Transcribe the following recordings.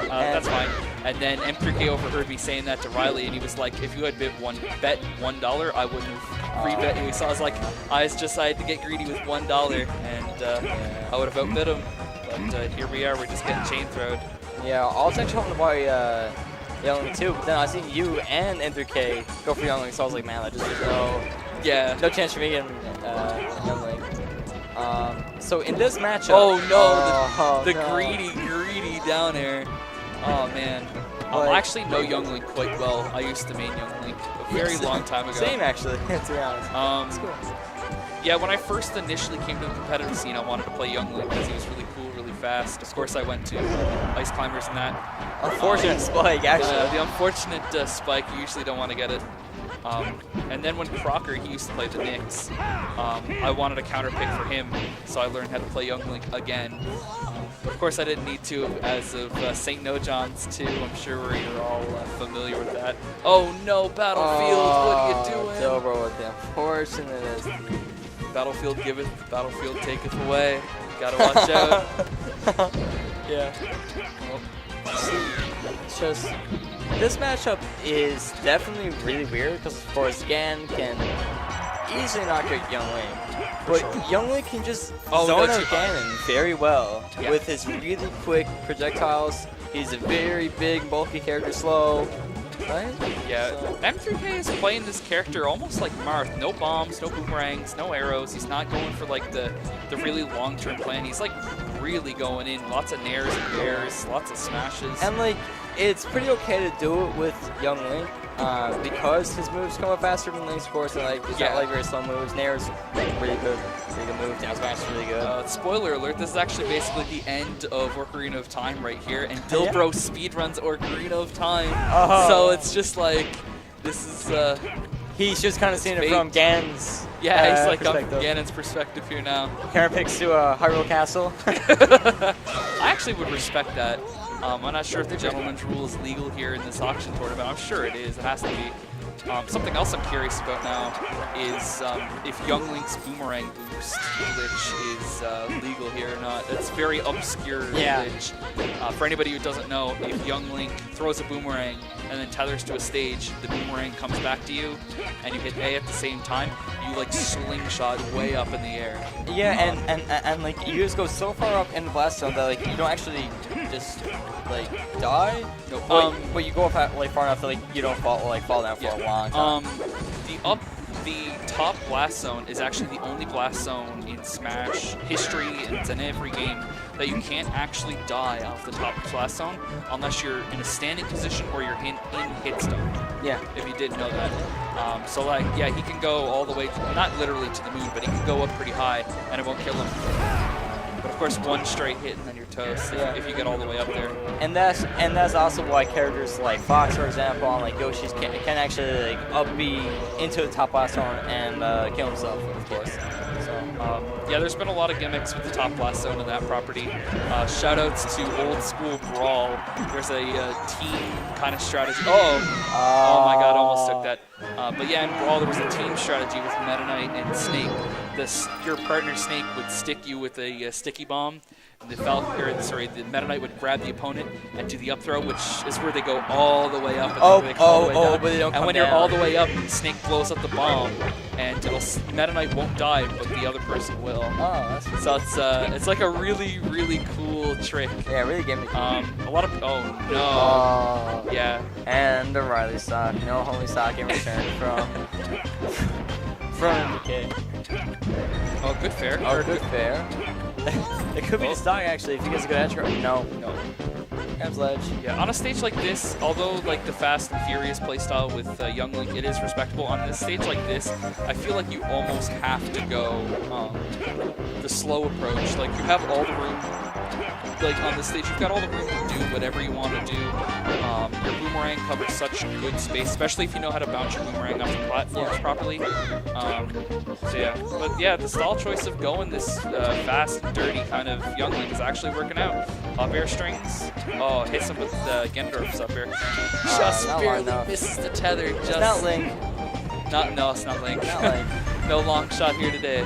That's fine. And then M3K overheard me saying that to Riley, and he was like, if you had bet $1, I wouldn't have re-bet you. So I was like, I just decided to get greedy with $1, and I would have outbid him. But here we are, we're just getting chain throwed. Yeah, I was actually hoping to buy Youngling too, but then I seen you and M3K go for Youngling, so I was like, man, there's no chance for me getting Youngling. So in this matchup, the greedy down air. Oh man. I actually know Youngling quite well. I used to main Youngling a very long time ago. Same actually, to be honest. Cool. Yeah, when I first initially came to the competitive scene, I wanted to play Youngling because he was really cool, really fast. Of course, I went to Ice Climbers and that. Unfortunate spike, actually. The unfortunate spike, you usually don't want to get it. And then when Crocker, he used to play the Knicks, I wanted a counter pick for him, so I learned how to play Youngling again. Of course, I didn't need to as of St. No John's too. I'm sure you're all familiar with that. Oh no, Battlefield, what are you doing? Dylbro with the unfortunate. Battlefield giveth, Battlefield taketh away. Gotta watch out. Yeah. It's just, this matchup is definitely really weird because, of course, Gan can easily knock out Youngling, but Youngling can just zone out Ganon very well with his really quick projectiles. He's a very big, bulky character, slow. Right? Yeah, so. M3K is playing this character almost like Marth. No bombs, no boomerangs, no arrows. He's not going for like the really long-term plan. He's like really going in. Lots of nairs and bears, lots of smashes. And like, it's pretty okay to do it with Youngling because his moves come up faster than Link's, of course, and like he's got like very slow moves. Nair's really good move. Down smash is really good. Spoiler alert, this is actually basically the end of Ocarina of Time right here, and Dylbro speedruns Ocarina of Time. So it's just like, this is... he's just kind of seeing it from Ganon's he's like from Ganon's perspective here now. Karen picks to Hyrule Castle. I actually would respect that. I'm not sure if the gentleman's rule is legal here in this auction tournament. I'm sure it is. It has to be. Something else I'm curious about now is if Youngling's boomerang boost glitch is legal here or not. It's very obscure glitch. For anybody who doesn't know, if Youngling throws a boomerang and then tethers to a stage, the boomerang comes back to you, and you hit A at the same time, you like slingshot way up in the air. Yeah, and like you just go so far up in the blast zone that like you don't actually just like die. No, but you go up like far enough that like you don't fall down for a long time. The top blast zone is actually the only blast zone in Smash history, and it's in every game, that you can't actually die off the top blast zone unless you're in a standing position or you're in hit stun. Yeah. If you didn't know that. So like, yeah, he can go all the way, not literally to the moon, but he can go up pretty high and it won't kill him. But of course, one straight hit and then you're toast if you get all the way up there. And that's also why characters like Fox, for example, and like Yoshi's can actually like up B into the top blast zone and kill himself, of course. So yeah, there's been a lot of gimmicks with the top blast zone in that property. Shoutouts to Old School Brawl. There's a team kind of strategy. Oh my God, almost took that. But yeah, in Brawl there was a team strategy with Meta Knight and Snake. Your partner Snake would stick you with a sticky bomb. The Meta Knight would grab the opponent and do the up throw, which is where they go all the way up. And but they don't come And when down. you're all the way up, Snake blows up the bomb, and Meta Knight won't die, but the other person will. Oh, that's so it's like a really, really cool trick. Yeah, really gimmicky. A lot of yeah. And the Riley stock, no holy stock in return from MK. Oh, good fair. Oh, good fair. It could be the stock actually if he gets a good edge. No. Grabs ledge. Yeah, on a stage like this, although like the Fast and Furious playstyle with Youngling, it is respectable. On this stage like this, I feel like you almost have to go the slow approach. Like you have all the room. Like on this stage, you've got all the room to do whatever you want to do. Your boomerang covers such good space, especially if you know how to bounce your boomerang off the platforms properly. So yeah, but yeah, the style choice of going this fast and dirty kind of Youngling is actually working out. Up air strings. Oh, hits him with Ganondorf's up air. Just barely misses the tether. Just it's not Link. No, it's not Link. Not Link. No long shot here today.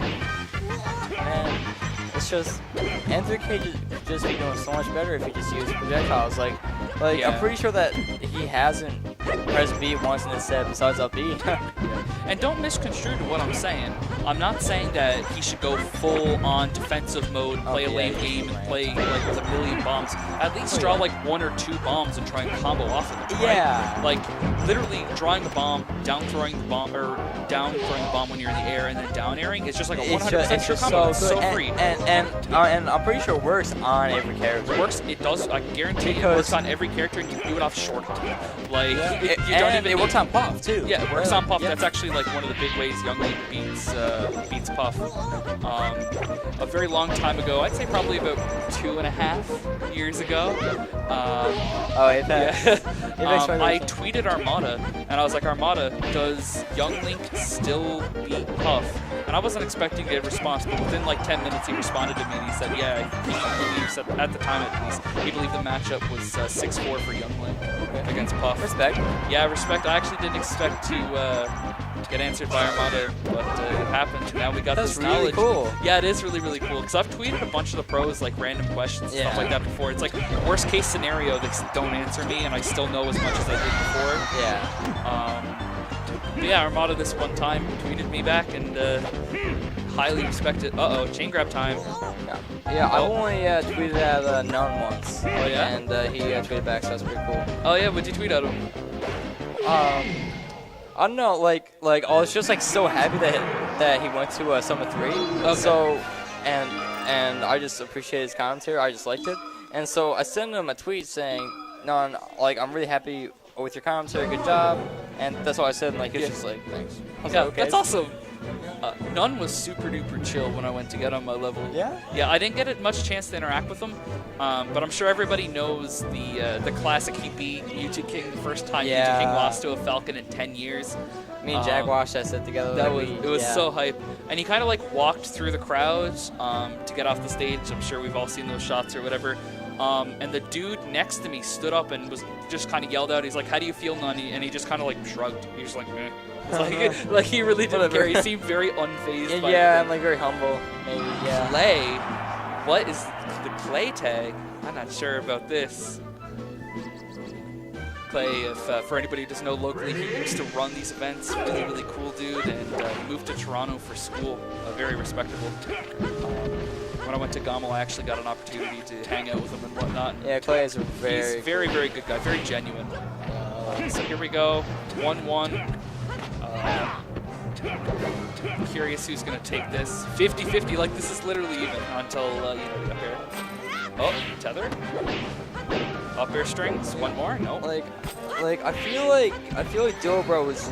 Man, it's just M3K just be doing so much better if he just used projectiles. Like Like, Yeah. I'm pretty sure that he hasn't pressed B once in this set besides up B. And don't misconstrue to what I'm saying. I'm not saying that he should go full on defensive mode, play a late game, and play like with a million bombs. At least draw like 1 or 2 bombs and try and combo off of them. Right? Yeah. Like literally drawing the bomb, down throwing the bomb, or down throwing the bomb when you're in the air, and then down airing. It's just like a 100% sure combo. It's so free. And I'm pretty sure it works on every character. It works. It does. I guarantee it works on every character, and you can do it off short hop. Like Yeah. you don't even. It works on Puff too. Yeah, it works on Puff. Yeah. That's actually like one of the big ways Young Link beats Puff. A very long time ago, I'd say probably about 2.5 years ago. I tweeted Armada, and I was like, Armada, does Young Link still beat Puff? And I wasn't expecting a response, but within like 10 minutes he responded to me and he said, yeah, I think he believes, at the time at least, he believed the matchup was 6-4 for Young Link against Puff. Respect. Yeah, respect. I actually didn't expect to get answered by Armada, but it happened. Now we got That's this really knowledge. cool. Yeah, it is really, really cool. Because I've tweeted a bunch of the pros, like random questions, stuff like that before. It's like worst case scenario, they don't answer me, and I still know as much as I did before. Yeah. But yeah, Armada this one time tweeted me back, and highly respected. Uh-oh, chain grab time. Yeah, I only tweeted at None once. Oh yeah? And he tweeted back, so that's pretty cool. Oh yeah, what'd you tweet at him? I don't know, like I was just like so happy that he went to Summit 3. Okay. So, and I just appreciate his commentary. I just liked it, and so I sent him a tweet saying, "No, like I'm really happy with your commentary. Good job." And that's all I said. And like he's just like, "Thanks." I was Yeah, like, okay. that's awesome. None was super duper chill when I went to get on my level. Yeah. Yeah, I didn't get much chance to interact with him, but I'm sure everybody knows the classic he beat YouTube King the first time YouTube King lost to a Falcon in 10 years. Me and Jack watched that set together. It was so hype, and he kind of like walked through the crowds to get off the stage. I'm sure we've all seen those shots or whatever. And the dude next to me stood up and was just kind of yelled out. He's like, "How do you feel, Nunny?" And he just kind of like shrugged. He was like, "Meh." Like he really didn't care. He seemed very unfazed. By and like very humble, maybe. Yeah. Clay, what is the Clay tag? I'm not sure about this. Clay, if for anybody who doesn't know, locally he used to run these events. Really, really cool dude, and moved to Toronto for school. Very respectable. When I went to Gamo, I actually got an opportunity to hang out with him and whatnot. Yeah, Clay is He's very, very good guy, very genuine. So here we go, 1-1. I'm curious who's going to take this. 50-50, like this is literally even until you know, we get up here. Oh, tether. Up air strings. One more. No. Like I feel like Dylbro is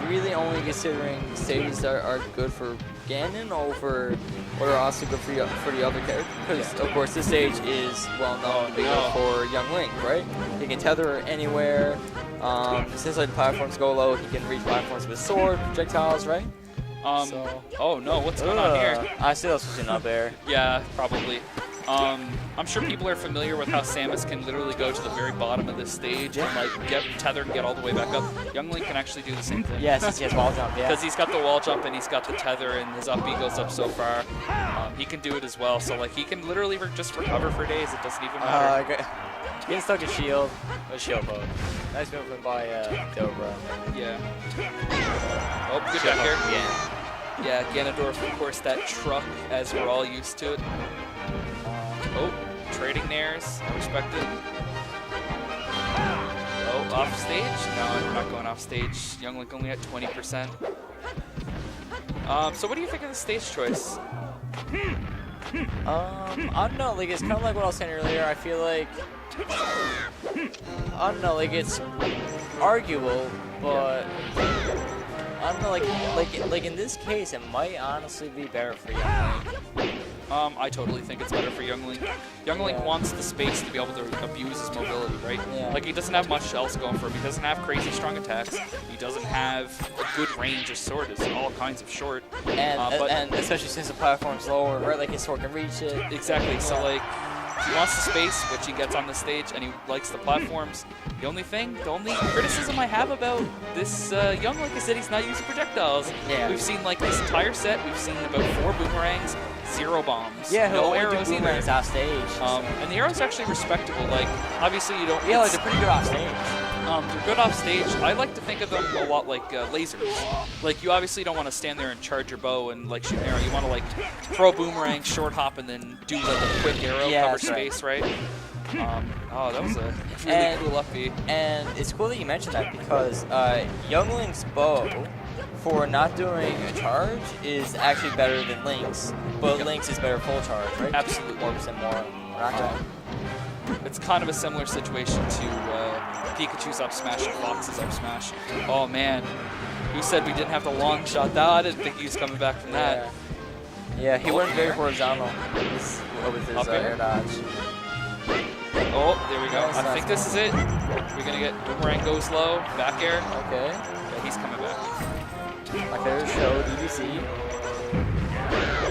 really only considering stages that are good for Ganon over what are also good for the other characters. Because of course this stage is well known to be good for Young Link, right? He can tether anywhere. Since like the platforms go low, he can reach platforms with sword, projectiles, right? Oh no, what's going on here? I see that's switching up air. Yeah, probably. I'm sure people are familiar with how Samus can literally go to the very bottom of this stage and like get tethered and get all the way back up. Young Link can actually do the same thing. Yes, he has wall jump, yeah. Because he's got the wall jump and he's got the tether and his up B goes up so far. He can do it as well. So like he can literally just recover for days. It doesn't even matter. Getting stuck in shield. A shield mode. Nice movement by Dylbro. Yeah. Oh, good back here. Yeah, Ganondorf, of course, that truck as we're all used to it. Oh, trading nairs. I respect it. Oh, off stage? No, I'm not going off stage. Young Link only at 20%. So what do you think of the stage choice? I don't know, like it's kind of like what I was saying earlier. I feel like I don't know, like it's arguable, but I don't know, like in this case, it might honestly be better for Young Link. I totally think it's better for Young Link. Young Link wants the space to be able to abuse his mobility, right? Yeah. Like, he doesn't have much else going for him. He doesn't have crazy strong attacks. He doesn't have a good range. His sword is all kinds of short. And especially since the platform's lower, right? Like, his sword can reach it. Exactly. So, like, He wants the space, which he gets on the stage, and he likes the platforms. The only criticism I have about this Young Link is that he's not using projectiles. Yeah. We've seen like this entire set, we've seen about 4 boomerangs, 0 bombs. Yeah, no arrows do boomerangs off stage. And the arrows are actually respectable. Like, obviously you don't. Yeah, like they're pretty good off stage. They're good off stage. I like to think of them a lot like lasers. Like, you obviously don't want to stand there and charge your bow and like shoot an arrow. You want to like throw a boomerang, short hop, and then do like a quick arrow, cover space, right? Oh, that was a really cool up B. And it's cool that you mentioned that because Young Link's bow, for not doing a charge, is actually better than Link's, but Link's is better full charge, right? Absolutely. 4% more knockdown. It's kind of a similar situation to Pikachu's up smash and Fox's up smash. Oh man, who said we didn't have the long shot? I didn't think he was coming back from that. Yeah, he went very horizontal with his air dodge. Oh, there we go. I think this is it. We're going to get boomerang goes low, back air. Okay. Yeah, he's coming back. My favorite show, DBC.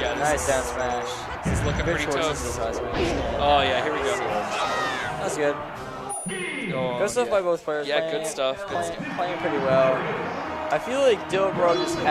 Yeah, nice down smash. This is looking pretty toast. Oh, yeah, here we go. That's good. Oh, good stuff by both players. Yeah, good stuff. Playing pretty well. I feel like Dylbro just has